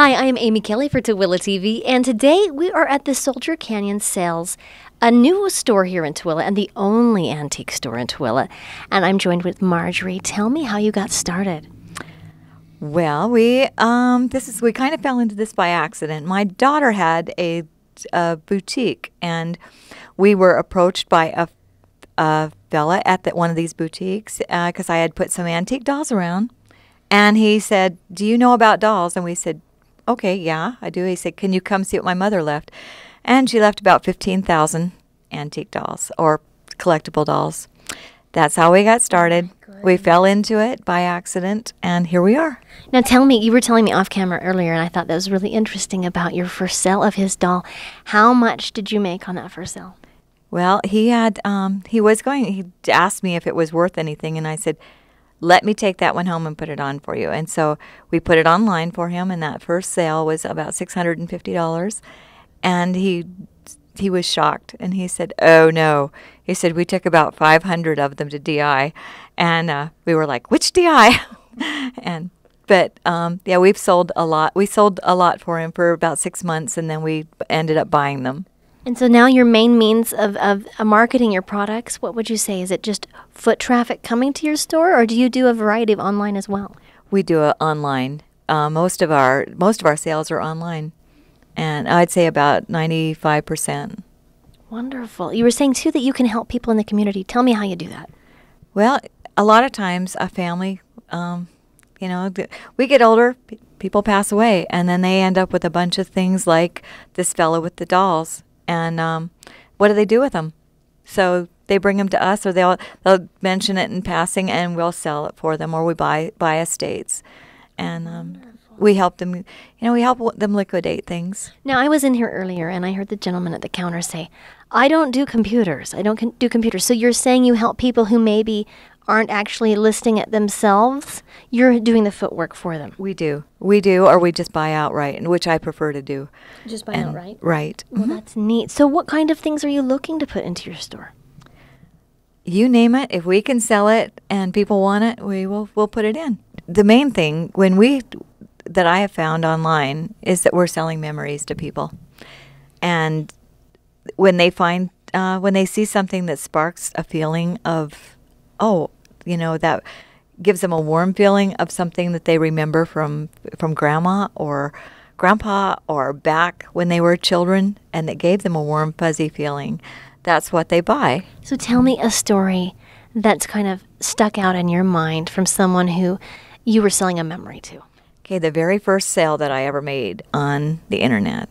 Hi, I am Amy Kelly for TooeleTV, and today we are at the Soldier Canyon Sales, a new store here in Tooele and the only antique store in Tooele. And I'm joined with Marjorie. Tell me how you got started. Well, we kind of fell into this by accident. My daughter had a boutique, and we were approached by a fella at one of these boutiques because I had put some antique dolls around, and he said, "Do you know about dolls?" And we said, "Okay, yeah, I do." He said, "Can you come see what my mother left?" And she left about 15,000 antique dolls or collectible dolls. That's how we got started. We fell into it by accident, and here we are. Now tell me, you were telling me off camera earlier, and I thought that was really interesting about your first sale of his doll. How much did you make on that first sale? Well, he asked me if it was worth anything, and I said, "Let me take that one home and put it on for you." And so we put it online for him, and that first sale was about $650. And he was shocked, and he said, "Oh, no." He said, "We took about 500 of them to DI." And we were like, "Which DI?" Yeah, we've sold a lot. We sold a lot for him for about 6 months, and then we ended up buying them. And so now your main means of marketing your products, what would you say? Is it just foot traffic coming to your store, or do you do a variety of online as well? We do it online. Most of our sales are online, and I'd say about 95%. Wonderful. You were saying, too, that you can help people in the community. Tell me how you do that. Well, a lot of times a family, we get older, people pass away, and then they end up with a bunch of things like this fellow with the dolls. And what do they do with them? So they bring them to us, or they'll mention it in passing, and we'll sell it for them, or we buy estates. And we help them, we help them liquidate things. Now, I was in here earlier, and I heard the gentleman at the counter say, "I don't do computers. I don't do computers." So you're saying you help people who maybe aren't actually listing it themselves? You're doing the footwork for them. We do, or we just buy outright, which I prefer to do. Just buy outright? Right. Well, that's neat. So what kind of things are you looking to put into your store? You name it. If we can sell it and people want it, we'll put it in. The main thing that I have found online is that we're selling memories to people, and when they see something that sparks a feeling of, that gives them a warm feeling of something that they remember from grandma or grandpa or back when they were children, and that gave them a warm, fuzzy feeling, that's what they buy. So tell me a story that's kind of stuck out in your mind from someone who you were selling a memory to. Okay, the very first sale that I ever made on the internet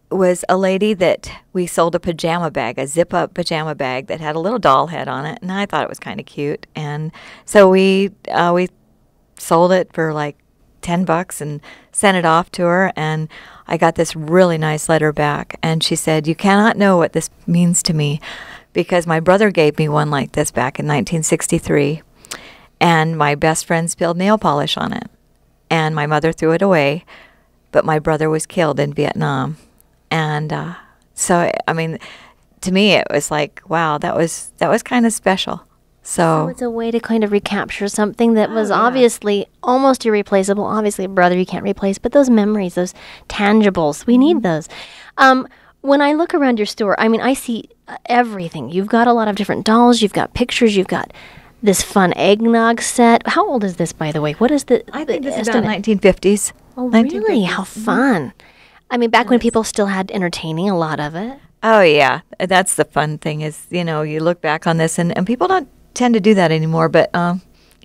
was a lady that we sold a pajama bag, a zip-up pajama bag that had a little doll head on it, and I thought it was kind of cute. And so we sold it for like $10 and sent it off to her, and I got this really nice letter back, and she said, "You cannot know what this means to me, because my brother gave me one like this back in 1963, and my best friend spilled nail polish on it, and my mother threw it away, but my brother was killed in Vietnam." And so, I mean, to me, it was like, wow, that was kind of special. So it's a way to kind of recapture something that was obviously almost irreplaceable. Obviously, a brother you can't replace, but those memories, those tangibles, we need those. When I look around your store, I mean, I see everything. You've got a lot of different dolls. You've got pictures. You've got this fun eggnog set. How old is this, by the way? What is the I think this is estimate? about 1950s. Oh, really? How fun. I mean, back when people still had entertaining, a lot of it. Oh, yeah. That's the fun thing is, you look back on this, and people don't tend to do that anymore, but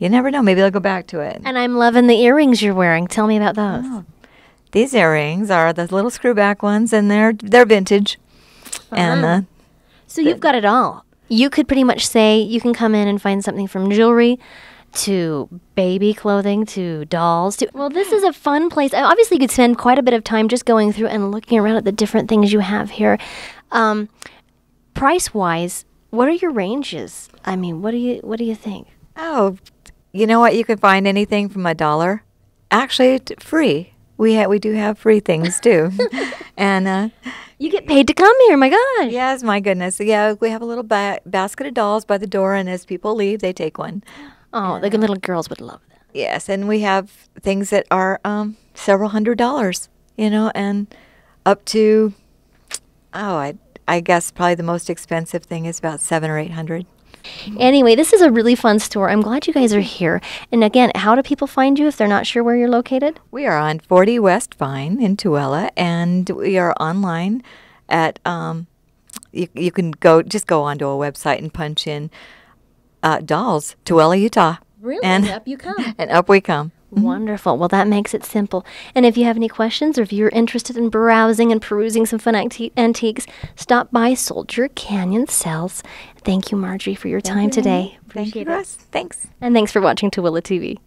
you never know. Maybe they'll go back to it. And I'm loving the earrings you're wearing. Tell me about those. Oh. These earrings are the little screwback ones, and they're vintage. And so you've got it all. You could pretty much say you can come in and find something from jewelry to baby clothing to dolls. Well, this is a fun place. Obviously, you could spend quite a bit of time just going through and looking around at the different things you have here. Price-wise, what are your ranges? I mean, what do you think? Oh, you know what? You can find anything from $1. Actually, free. We do have free things too, and you get paid to come here. My gosh! Yes, my goodness. Yeah, we have a little basket of dolls by the door, and as people leave, they take one. Oh, the little girls would love that. Yes, and we have things that are several $100s, you know, and up to, I guess probably the most expensive thing is about $700 or $800. Anyway, this is a really fun store. I'm glad you guys are here. And again, how do people find you if they're not sure where you're located? We are on 40 West Vine in Tooele, and we are online at, you can just go onto a website and punch in dolls, Tooele, Utah. Really? And up you come. And up we come. Wonderful. Well, that makes it simple. And if you have any questions or if you're interested in browsing and perusing some fun antiques, stop by Soldier Canyon Sales. Thank you, Margie, for your time today. Thank you, Russ. Thanks. And thanks for watching TooeleTV.